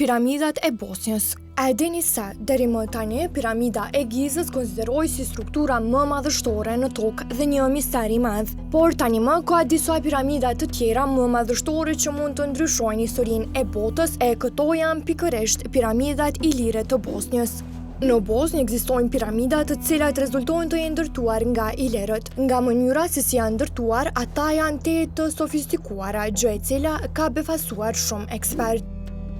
Piramidat e Bosnjës. A e dini se, deri më tani, piramida e Gizës konsiderohet si struktura më madhështore në tokë dhe një mister i madh. Por tani më ka disa piramida të tjera më madhështore që mund të ndryshojnë historinë e botës e këto janë pikërisht piramidat ilire të Bosnjës. Në Bosnjë ekzistojnë piramida të cilat rezultojnë të jenë ndërtuar nga ilerët. Nga mënyra se si janë ndërtuar, ata janë të sofistikuara, gjë e cila ka befasuar shumë ekspert.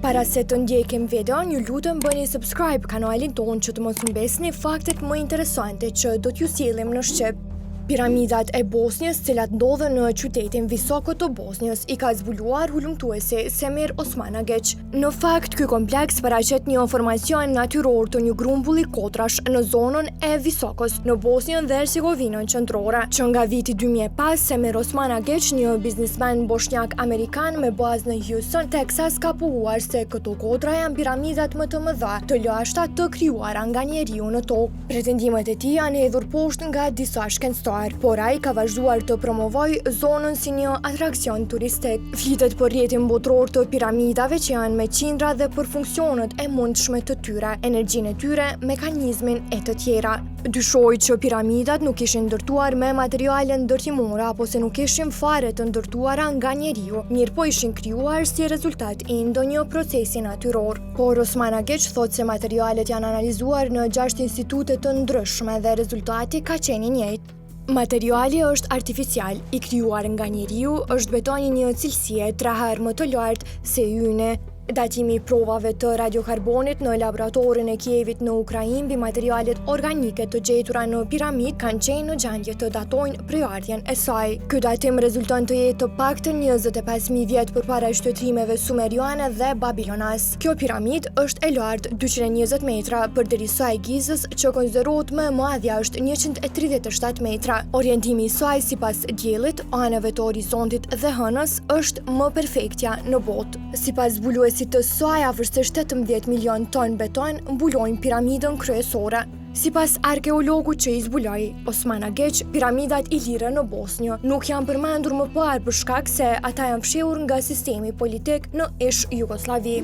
Para se të ndjekim videon, ju lutem bëni subscribe kanalin tonë që të mos humbesni faktet më interesante që do t'ju sjellim në shqip. Piramidat e Bosnjës, cilat ndodhen në qytetin Visoko të Bosnjës, i ka zbuluar hulumtuesi Semir Osman Agić. Në fakt, ky kompleks paraqet një formacion natyror të një grumbulli kotrash në zonën e Visokos, në Bosnjën dhe Hercegovinën qendrore. Që nga viti 2005, Semir Osman Agić, një biznismen bosnjak-amerikan me bazë në Houston, Texas, ka pohuar se këto kotra janë piramidat më të mëdha të lashta të krijuara nga njeriu në tokë. Pretendimet e tij janë hedhur poshtë nga disa shkencëtar, por ai ka vazhduar të promovojë zonën si një atraksion turistik. Flitet për rrjetin botror të piramidave që janë me qindra dhe për funksionet e mundshme të tyre, energjinë e tyre, mekanizmin e të tjera. Dyshohet që piramidat nuk ishin ndërtuar me materiale ndërtimore apo se nuk ishin fare të ndërtuara nga njeriu, mirë po ishin krijuar si rezultat i ndonjë procesi natyror. Por Osman Agić thotë se materialet janë analizuar në 6 institute të ndryshme dhe rezultati ka qenë i njëjtë. Materiali është artificial, i krijuar nga njeriu, është betoni një cilësie 3 herë më të lartë se yni. Datimi i provave të radiokarbonit në laboratorin e Kievit në Ukrainë mbi materialet organike të gjetura në piramid kanë qenë në gjendje të datojnë prejardhjen e saj. Ky datim rezulton të jetë të paktën 25.000 vjet përpara shtëtrimeve sumeriane dhe babilonas. Kjo piramid është e lartë 220 metra, përderisa e Gizës që konsiderohet më e madhja është 137 metra. Orientimi i saj sipas diellit, anëve të horizontit dhe hënës është më perfektja në botë. Sipas zbuluesit si të saj, afërsisht 18 milion ton beton mbulojnë piramidën kryesore. Sipas arkeologut që i zbuloi, Osman Agić, piramidat ilire në Bosnjë nuk janë përmendur më parë për shkak se ata janë fshehur nga sistemi politik në ish Jugosllavi.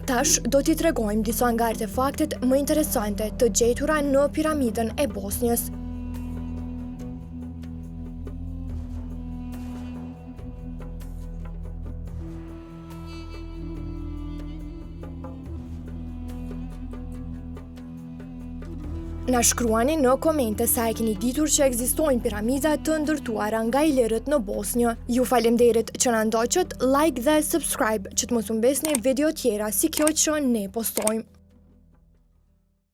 Tash do t'i tregojmë disa nga artefaktet më interesante të gjetura në piramidën e Bosnjës. Na shkruani në komente sa e keni ditur që ekzistojnë piramida të ndërtuara nga ilerët në Bosnjë. Ju faleminderit që na ndoqët, like dhe subscribe që të mos humbesni video tjera si kjo që ne postojmë.